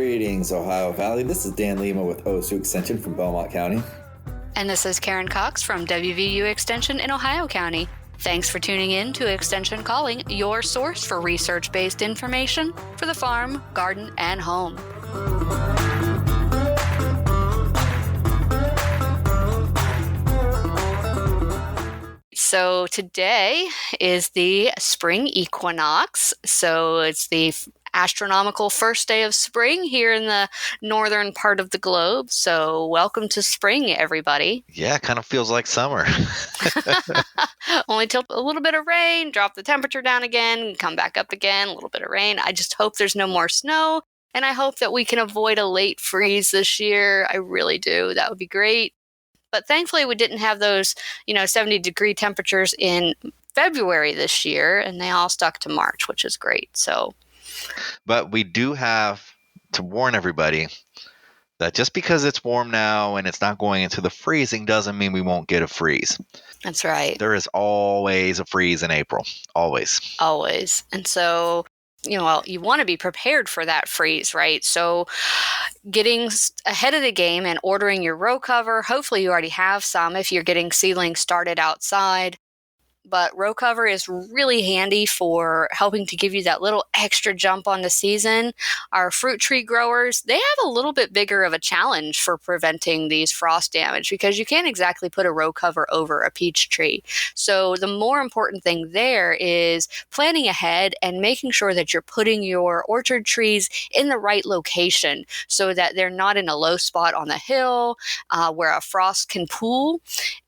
Greetings, Ohio Valley. This is Dan Lima with OSU Extension from Belmont County. And this is Karen Cox from WVU Extension in Ohio County. Thanks for tuning in to Extension Calling, your source for research-based information for the farm, garden, and home. So today is the spring equinox. So it's the astronomical first day of spring here in the northern part of the globe. So welcome to spring, everybody. Yeah, it kind of feels like summer. Only till a little bit of rain, drop the temperature down again, come back up again, a little bit of rain. I just hope there's no more snow, and I hope that we can avoid a late freeze this year. I really do. That would be great. But thankfully, we didn't have those, 70-degree temperatures in February this year, and they all stuck to March, which is great. So, but we do have to warn everybody that just because it's warm now and it's not going into the freezing doesn't mean we won't get a freeze. That's right. There is always a freeze in April. Always. Always. And so, you want to be prepared for that freeze, right? So getting ahead of the game and ordering your row cover. Hopefully you already have some if you're getting seedlings started outside. But row cover is really handy for helping to give you that little extra jump on the season. Our fruit tree growers, they have a little bit bigger of a challenge for preventing these frost damage because you can't exactly put a row cover over a peach tree. So the more important thing there is planning ahead and making sure that you're putting your orchard trees in the right location so that they're not in a low spot on the hill where a frost can pool,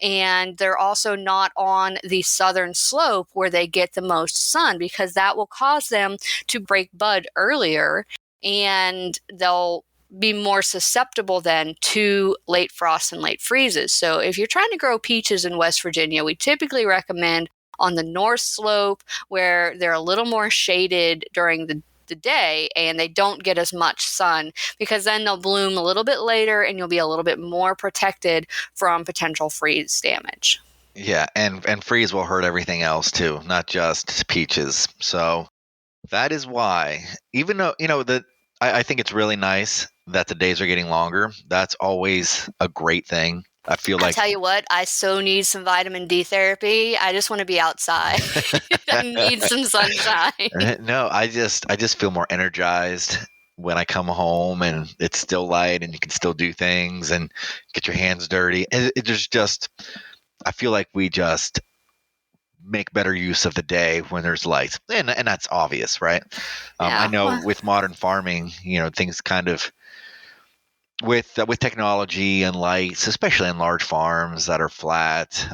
and they're also not on the southern slope where they get the most sun, because that will cause them to break bud earlier and they'll be more susceptible then to late frosts and late freezes. So if you're trying to grow peaches in West Virginia, we typically recommend on the north slope where they're a little more shaded during the day and they don't get as much sun, because then they'll bloom a little bit later and you'll be a little bit more protected from potential freeze damage. Yeah, and freeze will hurt everything else too, not just peaches. So that is why, even though, I think it's really nice that the days are getting longer. That's always a great thing. I tell you what, I so need some vitamin D therapy. I just want to be outside. I need some sunshine. No, I just feel more energized when I come home and it's still light and you can still do things and get your hands dirty. I feel like we just make better use of the day when there's light, and that's obvious, right? I know with modern farming, things kind of with technology and lights, especially in large farms that are flat,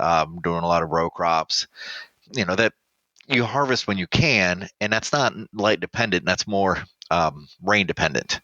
doing a lot of row crops, that you harvest when you can, and that's not light dependent. That's more rain dependent.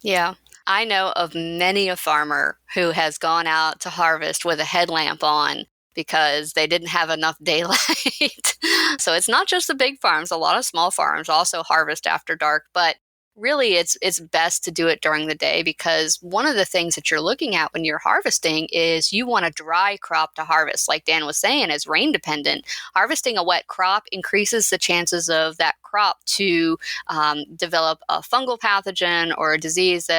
Yeah. I know of many a farmer who has gone out to harvest with a headlamp on because they didn't have enough daylight. So it's not just the big farms. A lot of small farms also harvest after dark, but really it's best to do it during the day, because one of the things that you're looking at when you're harvesting is you want a dry crop to harvest. Like Dan was saying, is rain dependent. Harvesting a wet crop increases the chances of that crop to develop a fungal pathogen or a disease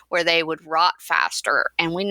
where they would rot faster. And we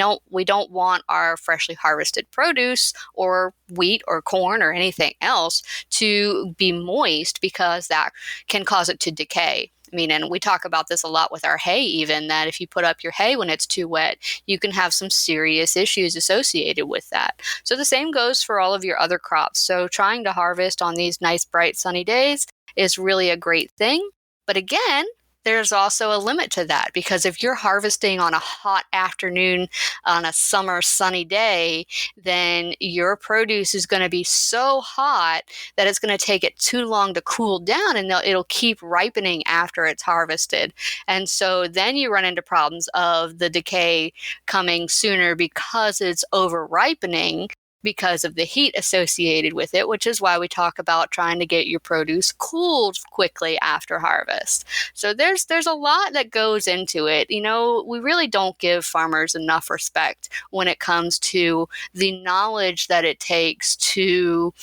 don't want our freshly harvested produce or wheat or corn or anything else to be moist, because that can cause it to decay. And we talk about this a lot with our hay, even that if you put up your hay when it's too wet, you can have some serious issues associated with that. So the same goes for all of your other crops. So trying to harvest on these nice, bright, sunny days is really a great thing. But again, there's also a limit to that, because if you're harvesting on a hot afternoon on a summer sunny day, then your produce is going to be so hot that it's going to take it too long to cool down, and it'll keep ripening after it's harvested. And so then you run into problems of the decay coming sooner because it's over ripening, because of the heat associated with it, which is why we talk about trying to get your produce cooled quickly after harvest. So there's a lot that goes into it. We really don't give farmers enough respect when it comes to the knowledge that it takes to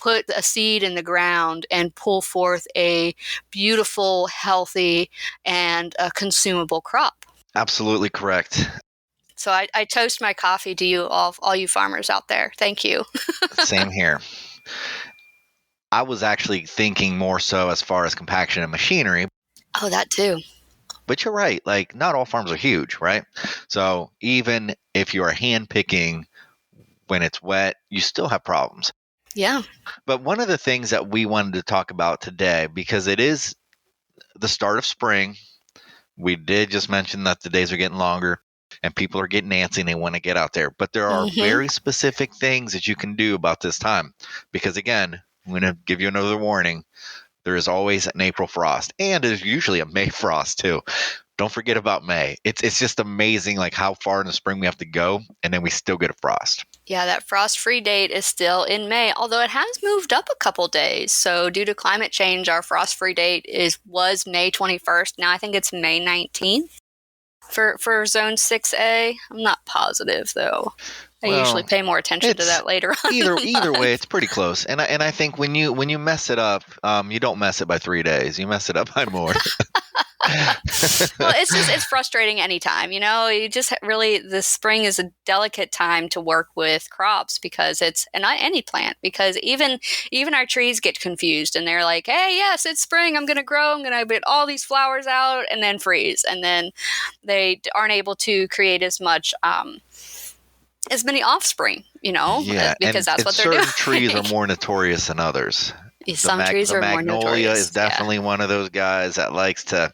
put a seed in the ground and pull forth a beautiful, healthy, and consumable crop. Absolutely correct. So I toast my coffee to you, all you farmers out there. Thank you. Same here. I was actually thinking more so as far as compaction and machinery. Oh, that too. But you're right. Like, not all farms are huge, right? So even if you are hand picking when it's wet, you still have problems. Yeah. But one of the things that we wanted to talk about today, because it is the start of spring, we did just mention that the days are getting longer and people are getting antsy and they want to get out there. But there are very specific things that you can do about this time. Because again, I'm going to give you another warning. There is always an April frost, and there's usually a May frost too. Don't forget about May. It's just amazing, like how far in the spring we have to go, and then we still get a frost. Yeah, that frost-free date is still in May, although it has moved up a couple days. So due to climate change, our frost-free date was May 21st. Now I think it's May 19th for Zone 6A. I'm not positive though. I usually pay more attention to that later on. Either way, it's pretty close. And I think when you mess it up, you don't mess it by 3 days. You mess it up by more. Well, it's frustrating anytime, you just really, the spring is a delicate time to work with crops because any plant, because even our trees get confused and they're like, hey, yes, it's spring. I'm going to grow. I'm going to get all these flowers out and then freeze. And then they aren't able to create as many offspring, Yeah, because that's what they're certain doing. trees are more notorious than others. Some trees are more notorious. Magnolia is definitely one of those guys that likes to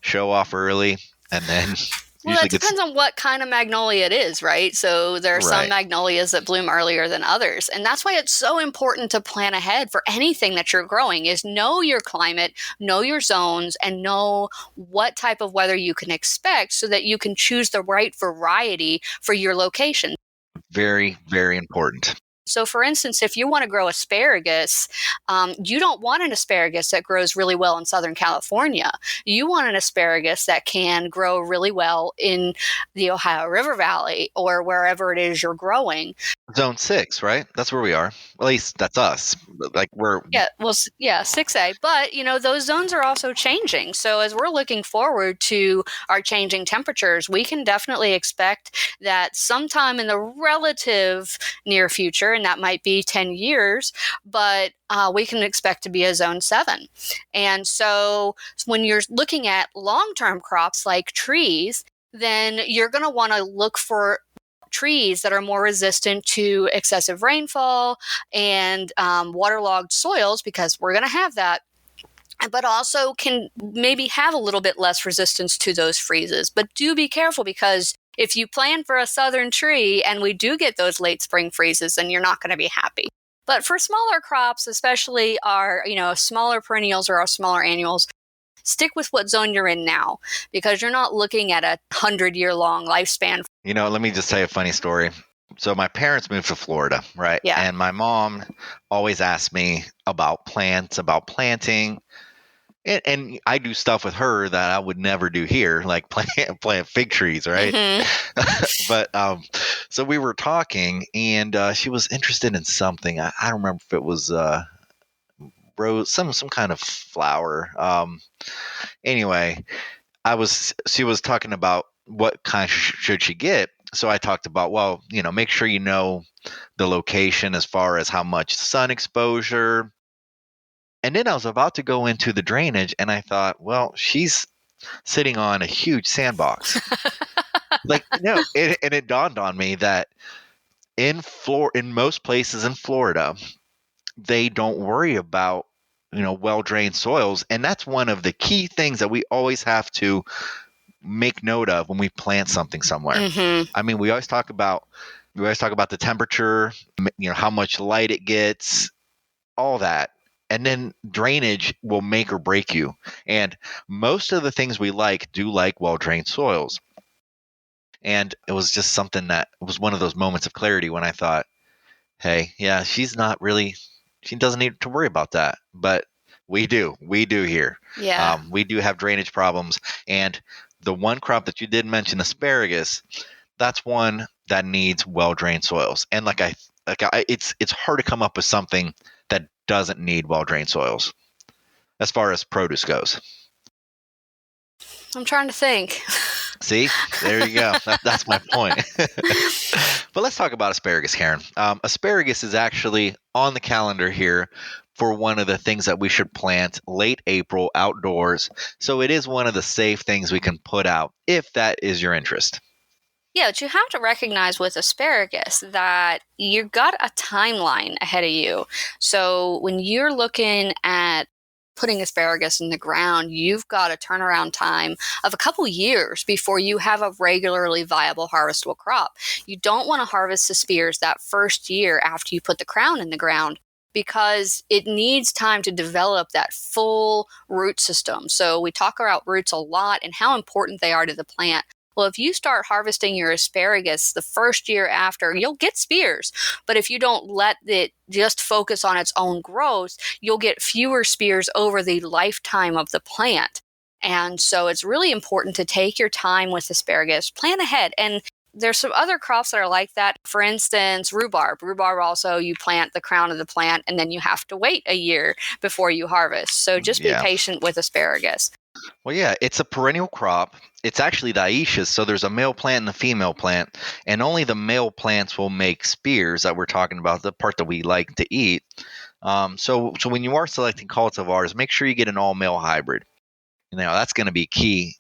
show off early and then Well, it depends on what kind of magnolia it is, right? So there are some magnolias that bloom earlier than others. And that's why it's so important to plan ahead for anything that you're growing, is know your climate, know your zones, and know what type of weather you can expect so that you can choose the right variety for your location. Very, very important. So, for instance, if you want to grow asparagus, you don't want an asparagus that grows really well in Southern California. You want an asparagus that can grow really well in the Ohio River Valley or wherever it is you're growing. Zone 6, right? That's where we are. At least that's us. Like we're 6A. But, those zones are also changing. So as we're looking forward to our changing temperatures, we can definitely expect that sometime in the relative near future, and that might be 10 years, but we can expect to be a zone 7. And so when you're looking at long-term crops like trees, then you're going to want to look for trees that are more resistant to excessive rainfall and waterlogged soils, because we're going to have that, but also can maybe have a little bit less resistance to those freezes. But do be careful, because if you plan for a southern tree and we do get those late spring freezes, then you're not going to be happy. But for smaller crops, especially our smaller perennials or our smaller annuals, stick with what zone you're in now, because you're not looking at a 100-year-long lifespan. Let me just tell you a funny story. So my parents moved to Florida, right? Yeah. And my mom always asked me about plants, about planting. And I do stuff with her that I would never do here, like plant fig trees, right? Mm-hmm. But so we were talking, and she was interested in something. I don't remember if it was rose, some kind of flower. Anyway, she was talking about what kind should she get. So I talked about, well, make sure you know the location as far as how much sun exposure. And then I was about to go into the drainage, and I thought, well, she's sitting on a huge sandbox. And it dawned on me that in most places in Florida, they don't worry about, well-drained soils. And that's one of the key things that we always have to make note of when we plant something somewhere. Mm-hmm. I mean, we always talk about the temperature, how much light it gets, all that. And then drainage will make or break you. And most of the things we do like well-drained soils. And it was just something that was one of those moments of clarity when I thought, hey, yeah, she doesn't need to worry about that. But we do here. Yeah. We do have drainage problems. And the one crop that you did mention, asparagus, that's one that needs well-drained soils. And it's hard to come up with something that doesn't need well-drained soils as far as produce goes. I'm trying to think. See, there you go. That's my point. But let's talk about asparagus, Karen. Asparagus is actually on the calendar here for one of the things that we should plant late April outdoors. So it is one of the safe things we can put out if that is your interest. Yeah, but you have to recognize with asparagus that you've got a timeline ahead of you. So when you're looking at putting asparagus in the ground, you've got a turnaround time of a couple years before you have a regularly viable harvestable crop. You don't want to harvest the spears that first year after you put the crown in the ground, because it needs time to develop that full root system. So we talk about roots a lot and how important they are to the plant. Well, if you start harvesting your asparagus the first year after, you'll get spears. But if you don't let it just focus on its own growth, you'll get fewer spears over the lifetime of the plant. And so it's really important to take your time with asparagus, plan ahead. And there's some other crops that are like that. For instance, rhubarb. Rhubarb also, you plant the crown of the plant and then you have to wait a year before you harvest. So just be patient with asparagus. Well, yeah, it's a perennial crop. It's actually dioecious, so there's a male plant and a female plant, and only the male plants will make spears that we're talking about, the part that we like to eat. So when you are selecting cultivars, make sure you get an all-male hybrid. Now, that's going to be key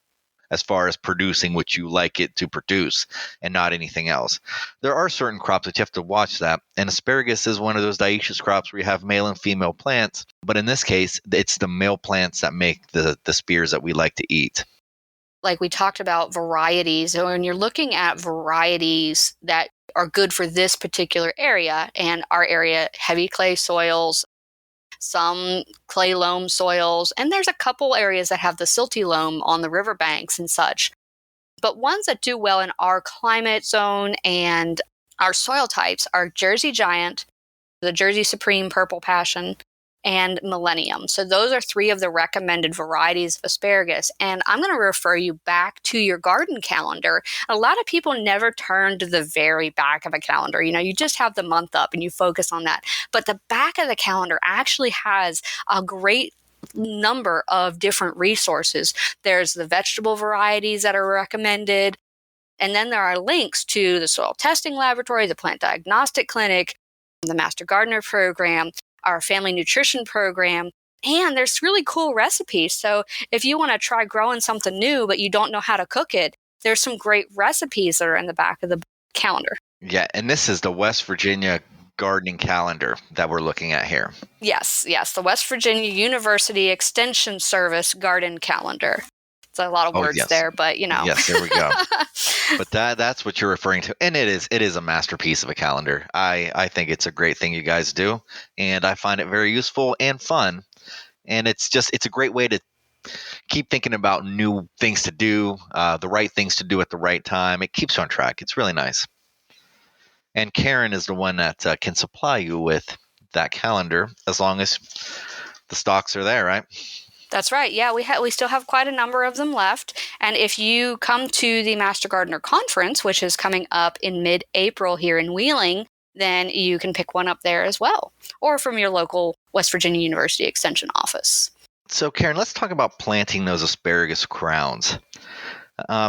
as far as producing what you like it to produce and not anything else. There are certain crops that you have to watch that, and asparagus is one of those dioecious crops where you have male and female plants, but in this case, it's the male plants that make the spears that we like to eat. Like we talked about varieties, so when you're looking at varieties that are good for this particular area, and our area, heavy clay soils, some clay loam soils, and there's a couple areas that have the silty loam on the riverbanks and such. But ones that do well in our climate zone and our soil types are Jersey Giant, the Jersey Supreme Purple Passion, and Millennium. So those are 3 of the recommended varieties of asparagus. And I'm going to refer you back to your garden calendar. A lot of people never turn to the very back of a calendar. You just have the month up and you focus on that. But the back of the calendar actually has a great number of different resources. There's the vegetable varieties that are recommended. And then there are links to the soil testing laboratory, the plant diagnostic clinic, the Master Gardener program, our family nutrition program, and there's really cool recipes. So if you want to try growing something new, but you don't know how to cook it, there's some great recipes that are in the back of the calendar. Yeah, and this is the West Virginia gardening calendar that we're looking at here. Yes, the West Virginia University Extension Service garden calendar. It's a lot of words there, but Yes, there we go. But that's what you're referring to. And it is a masterpiece of a calendar. I think it's a great thing you guys do. And I find it very useful and fun. And it's a great way to keep thinking about new things to do, the right things to do at the right time. It keeps you on track. It's really nice. And Karen is the one that can supply you with that calendar as long as the stocks are there, right? That's right. Yeah, we still have quite a number of them left. And if you come to the Master Gardener Conference, which is coming up in mid-April here in Wheeling, then you can pick one up there as well, or from your local West Virginia University Extension office. So, Karen, let's talk about planting those asparagus crowns.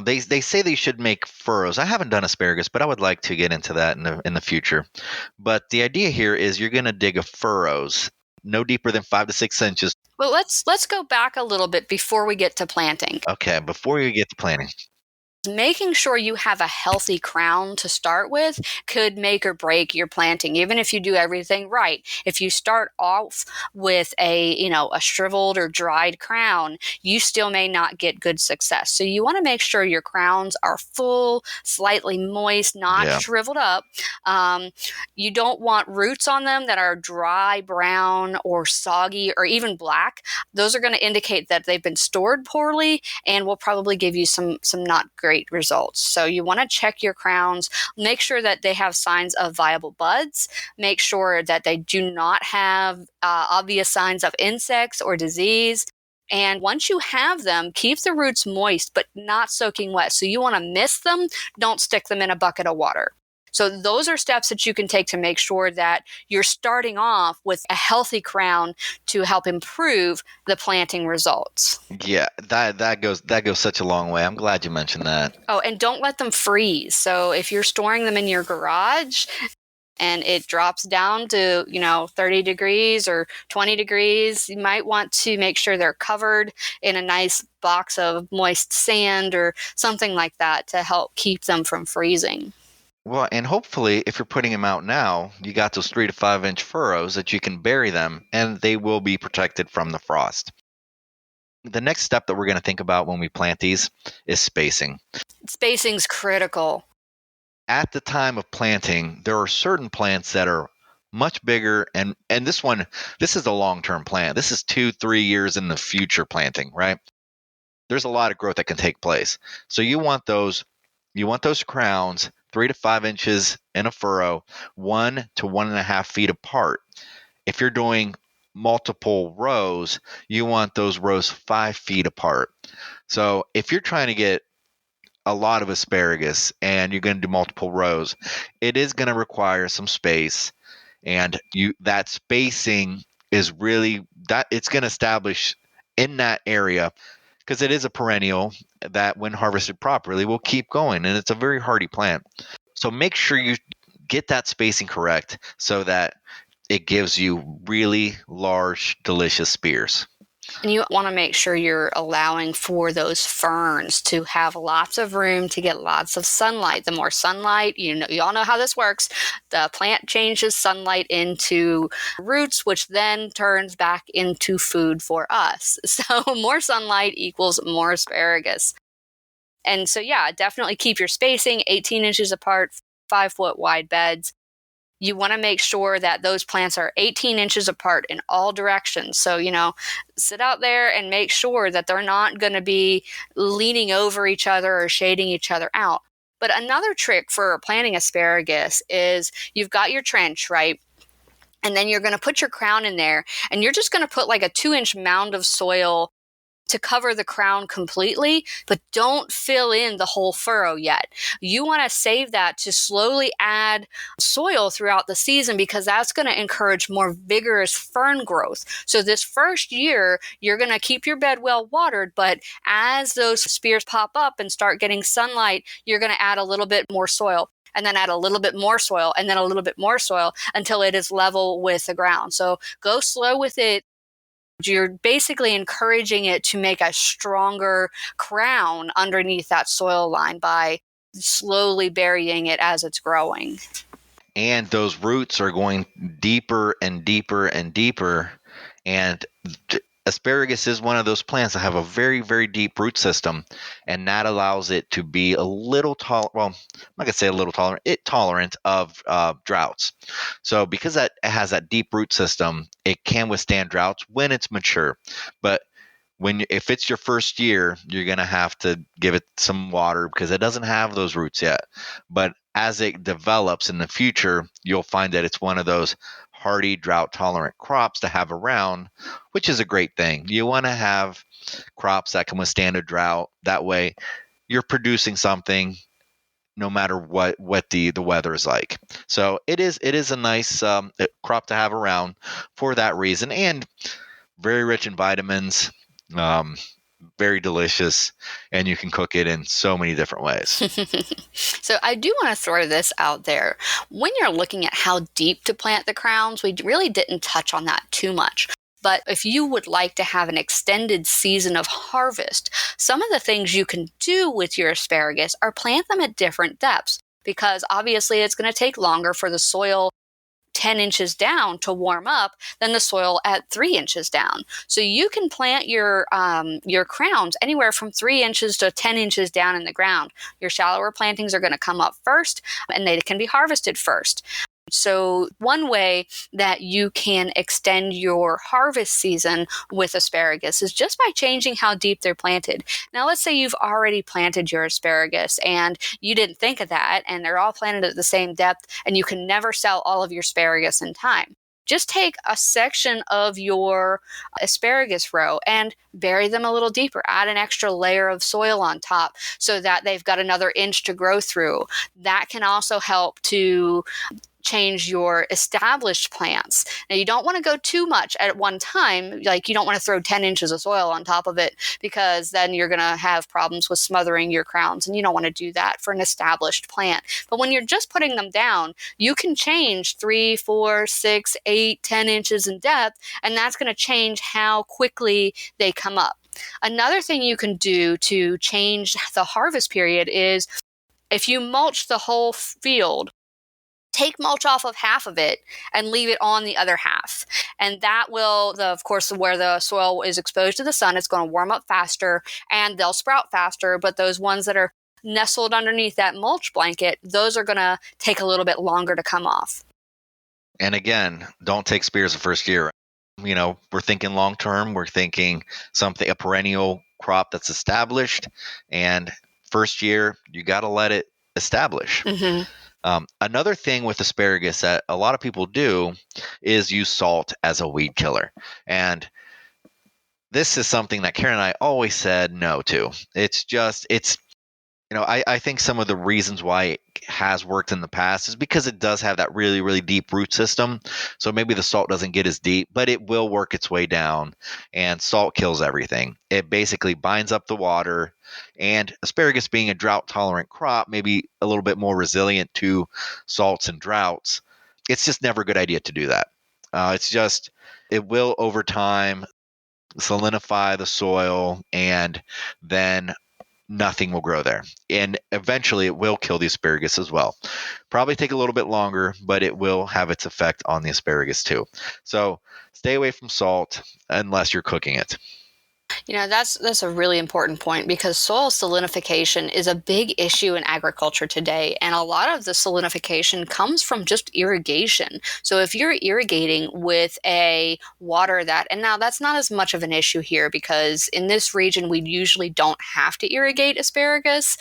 They say they should make furrows. I haven't done asparagus, but I would like to get into that in the future. But the idea here is you're going to dig a furrows no deeper than 5 to 6 inches. Well, let's go back a little bit before we get to planting. Okay, before you get to planting. Making sure you have a healthy crown to start with could make or break your planting, even if you do everything right. If you start off with a shriveled or dried crown, you still may not get good success. So you want to make sure your crowns are full, slightly moist, not shriveled up. You don't want roots on them that are dry, brown, or soggy, or even black. Those are going to indicate that they've been stored poorly and will probably give you some not great results. So you want to check your crowns, make sure that they have signs of viable buds, make sure that they do not have obvious signs of insects or disease. And once you have them, keep the roots moist, but not soaking wet. So you want to mist them, don't stick them in a bucket of water. So those are steps that you can take to make sure that you're starting off with a healthy crown to help improve the planting results. Yeah, that goes such a long way. I'm glad you mentioned that. Oh, and don't let them freeze. So if you're storing them in your garage and it drops down to, 30 degrees or 20 degrees, you might want to make sure they're covered in a nice box of moist sand or something like that to help keep them from freezing. Well, and hopefully, if you're putting them out now, you got those 3 to 5 inch furrows that you can bury them, and they will be protected from the frost. The next step that we're going to think about when we plant these is spacing. Spacing's critical. At the time of planting, there are certain plants that are much bigger, and this is a long-term plant. This is 2-3 years in the future planting, right? There's a lot of growth that can take place. So you want those crowns 3 to 5 inches in a furrow, 1 to 1.5 feet apart. If you're doing multiple rows, you want those rows 5 feet apart. So if you're trying to get a lot of asparagus and you're going to do multiple rows, it is going to require some space, and that spacing is really that it's going to establish in that area, because it is a perennial that when harvested properly will keep going, and it's a very hardy plant. So make sure you get that spacing correct so that it gives you really large, delicious spears. And you want to make sure you're allowing for those ferns to have lots of room to get lots of sunlight. The more sunlight, you all know how this works. The plant changes sunlight into roots, which then turns back into food for us. So more sunlight equals more asparagus. And so, yeah, definitely keep your spacing 18 inches apart, 5-foot wide beds. You want to make sure that those plants are 18 inches apart in all directions. So, sit out there and make sure that they're not going to be leaning over each other or shading each other out. But another trick for planting asparagus is you've got your trench, right? And then you're going to put your crown in there, and you're just going to put like a 2-inch mound of soil to cover the crown completely, but don't fill in the whole furrow yet. You want to save that to slowly add soil throughout the season, because that's going to encourage more vigorous fern growth. So this first year, you're going to keep your bed well watered, but as those spears pop up and start getting sunlight, you're going to add a little bit more soil, and then add a little bit more soil, and then a little bit more soil until it is level with the ground. So go slow with it. You're basically encouraging it to make a stronger crown underneath that soil line by slowly burying it as it's growing. And those roots are going deeper and deeper and deeper. And asparagus is one of those plants that have a very, very deep root system, and that allows it to be a little tall. Well, I'm not gonna say a little tolerant of droughts. So because it has that deep root system, it can withstand droughts when it's mature. But if it's your first year, you're gonna have to give it some water because it doesn't have those roots yet. But as it develops in the future, you'll find that it's one of those hardy, drought-tolerant crops to have around, which is a great thing. You want to have crops that can withstand a drought. That way, you're producing something no matter what the weather is like. So it is a nice crop to have around for that reason, and very rich in vitamins. Very delicious, and you can cook it in so many different ways. So I do want to throw this out there. When you're looking at how deep to plant the crowns, we really didn't touch on that too much. But if you would like to have an extended season of harvest, some of the things you can do with your asparagus are plant them at different depths, because obviously it's going to take longer for the soil 10 inches down to warm up than the soil at 3 inches down. So you can plant your crowns anywhere from 3 inches to 10 inches down in the ground. Your shallower plantings are going to come up first, and they can be harvested first. So one way that you can extend your harvest season with asparagus is just by changing how deep they're planted. Now, let's say you've already planted your asparagus and you didn't think of that, and they're all planted at the same depth, and you can never sell all of your asparagus in time. just take a section of your asparagus row and bury them a little deeper. Add an extra layer of soil on top so that they've got another inch to grow through. That can also help to change your established plants. Now, you don't want to go too much at one time. Like, you don't want to throw 10 inches of soil on top of it, because then you're going to have problems with smothering your crowns, and you don't want to do that for an established plant. But when you're just putting them down, you can change 3, 4, 6, 8, 10 inches in depth, and that's going to change how quickly they come up. Another thing you can do to change the harvest period is, if you mulch the whole field, take mulch off of half of it and leave it on the other half. And that will, of course, where the soil is exposed to the sun, it's going to warm up faster and they'll sprout faster. But those ones that are nestled underneath that mulch blanket, those are going to take a little bit longer to come off. And again, don't take spears the first year. We're thinking long term. We're thinking a perennial crop that's established. And first year, you got to let it establish. Mm-hmm. Another thing with asparagus that a lot of people do is use salt as a weed killer. And this is something that Karen and I always said no to. I think some of the reasons why it has worked in the past is because it does have that really, really deep root system. So maybe the salt doesn't get as deep, but it will work its way down, and salt kills everything. It basically binds up the water, and asparagus being a drought tolerant crop, maybe a little bit more resilient to salts and droughts. It's just never a good idea to do that. It will over time salinify the soil, and then nothing will grow there. And eventually it will kill the asparagus as well. Probably take a little bit longer, but it will have its effect on the asparagus too. So stay away from salt unless you're cooking it. That's a really important point, because soil salinification is a big issue in agriculture today. And a lot of the salinification comes from just irrigation. So if you're irrigating with a water and now that's not as much of an issue here, because in this region, we usually don't have to irrigate asparagus.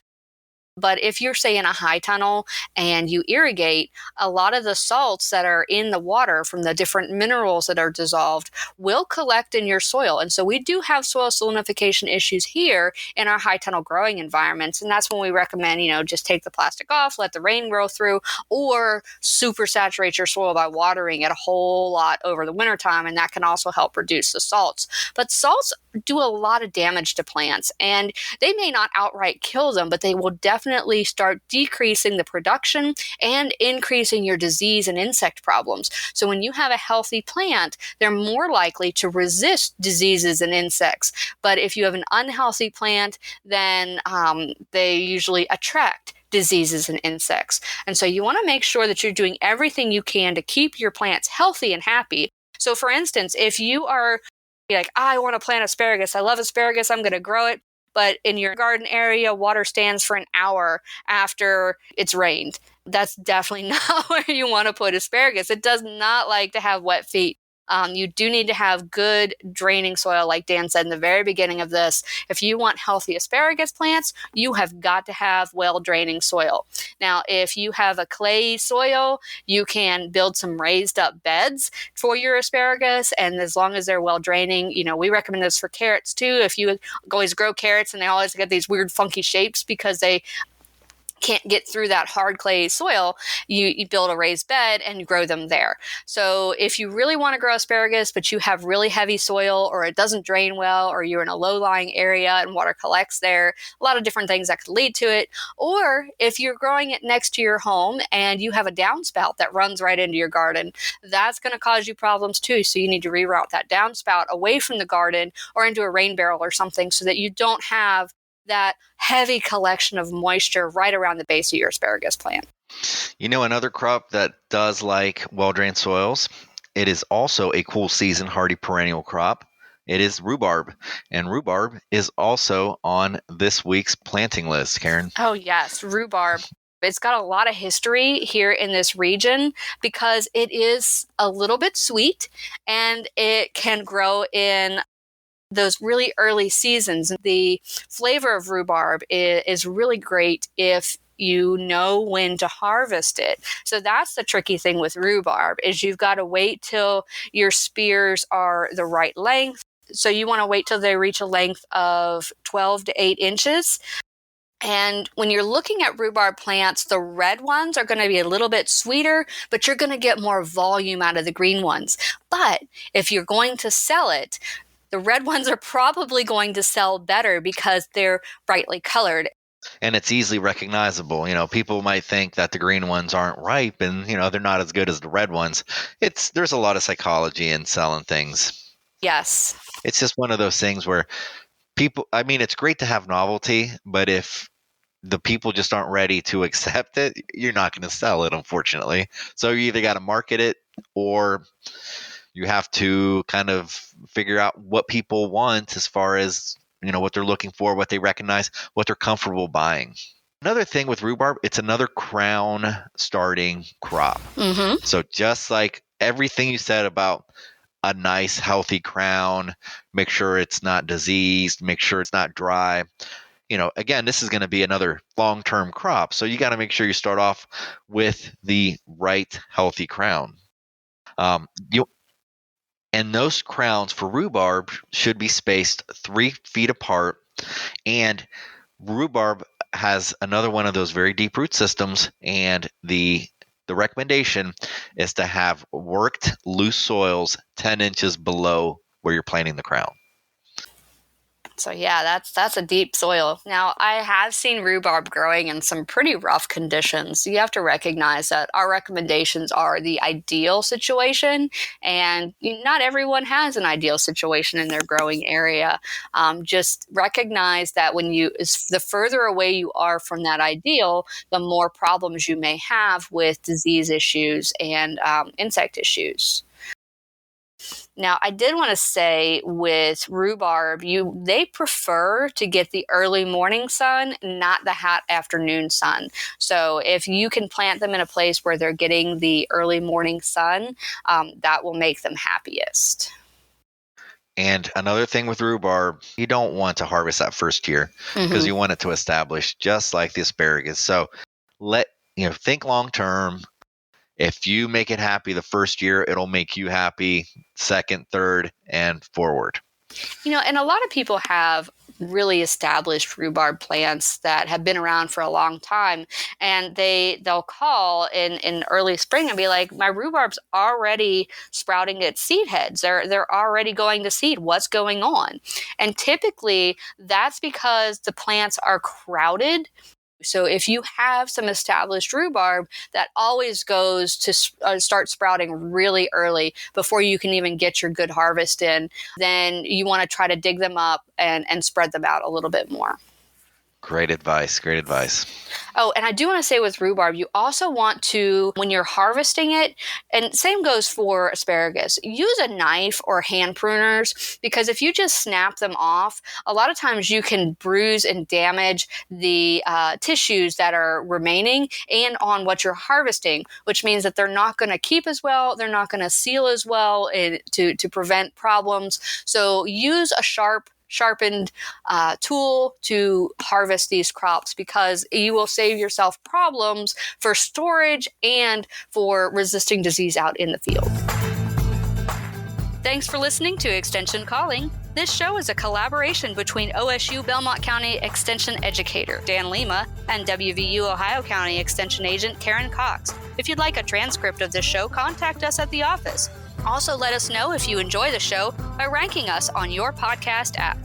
But if you're, say, in a high tunnel and you irrigate, a lot of the salts that are in the water from the different minerals that are dissolved will collect in your soil. And so we do have soil salinification issues here in our high tunnel growing environments. And that's when we recommend, just take the plastic off, let the rain grow through, or super saturate your soil by watering it a whole lot over the wintertime. And that can also help reduce the salts. But salts do a lot of damage to plants, and they may not outright kill them, but they will definitely start decreasing the production and increasing your disease and insect problems. So when you have a healthy plant, they're more likely to resist diseases and insects. But if you have an unhealthy plant, then they usually attract diseases and insects. And so you want to make sure that you're doing everything you can to keep your plants healthy and happy. So for instance, if you are like, I want to plant asparagus, I love asparagus, I'm going to grow it, but in your garden area, water stands for an hour after it's rained, that's definitely not where you want to put asparagus. It does not like to have wet feet. You do need to have good draining soil, like Dan said in the very beginning of this. If you want healthy asparagus plants, you have got to have well-draining soil. Now, if you have a clay soil, you can build some raised up beds for your asparagus, and as long as they're well-draining, we recommend this for carrots too. If you always grow carrots and they always get these weird funky shapes because they can't get through that hard clay soil, you build a raised bed and you grow them there. So if you really want to grow asparagus, but you have really heavy soil, or it doesn't drain well, or you're in a low-lying area and water collects there, a lot of different things that could lead to it. Or if you're growing it next to your home and you have a downspout that runs right into your garden, that's going to cause you problems too. So you need to reroute that downspout away from the garden or into a rain barrel or something, so that you don't have that heavy collection of moisture right around the base of your asparagus plant. Another crop that does like well-drained soils, it is also a cool season hardy perennial crop. It is rhubarb, and rhubarb is also on this week's planting list, Karen. Oh yes, rhubarb. It's got a lot of history here in this region because it is a little bit sweet, and it can grow in those really early seasons. The flavor of rhubarb is really great if you know when to harvest it. So that's the tricky thing with rhubarb, is you've got to wait till your spears are the right length. So you want to wait till they reach a length of 12 to 8 inches. And when you're looking at rhubarb plants, the red ones are going to be a little bit sweeter, but you're going to get more volume out of the green ones. But if you're going to sell it, the red ones are probably going to sell better because they're brightly colored. And it's easily recognizable. People might think that the green ones aren't ripe and, they're not as good as the red ones. There's a lot of psychology in selling things. Yes. It's just one of those things where it's great to have novelty, but if the people just aren't ready to accept it, you're not going to sell it, unfortunately. So you either got to market it, or you have to kind of figure out what people want as far as, what they're looking for, what they recognize, what they're comfortable buying. Another thing with rhubarb, it's another crown starting crop. Mm-hmm. So just like everything you said about a nice, healthy crown, make sure it's not diseased, make sure it's not dry. Again, this is going to be another long-term crop. So you got to make sure you start off with the right, healthy crown. And those crowns for rhubarb should be spaced 3 feet apart. And rhubarb has another one of those very deep root systems. And the recommendation is to have worked loose soils 10 inches below where you're planting the crown. So yeah, that's a deep soil. Now, I have seen rhubarb growing in some pretty rough conditions. You have to recognize that our recommendations are the ideal situation, and not everyone has an ideal situation in their growing area. Just recognize that the further away you are from that ideal, the more problems you may have with disease issues and insect issues. Now, I did want to say with rhubarb, they prefer to get the early morning sun, not the hot afternoon sun. So if you can plant them in a place where they're getting the early morning sun, that will make them happiest. And another thing with rhubarb, you don't want to harvest that first year because you want it to establish just like the asparagus. So think long term. If you make it happy the first year, it'll make you happy second, third, and forward. And a lot of people have really established rhubarb plants that have been around for a long time, and they'll call in early spring and be like, my rhubarb's already sprouting its seed heads. They're already going to seed. What's going on? And typically that's because the plants are crowded. So if you have some established rhubarb that always goes to start sprouting really early before you can even get your good harvest in, then you want to try to dig them up and spread them out a little bit more. Great advice. Great advice. Oh, and I do want to say with rhubarb, you also want to, when you're harvesting it, and same goes for asparagus, use a knife or hand pruners, because if you just snap them off, a lot of times you can bruise and damage the tissues that are remaining and on what you're harvesting, which means that they're not going to keep as well, they're not going to seal as well to prevent problems. So use a sharpened tool to harvest these crops, because you will save yourself problems for storage and for resisting disease out in the field. Thanks for listening to Extension Calling. This show is a collaboration between OSU Belmont County Extension Educator Dan Lima and WVU Ohio County Extension Agent Karen Cox. If you'd like a transcript of this show, contact us at the office. Also, let us know if you enjoy the show by ranking us on your podcast app.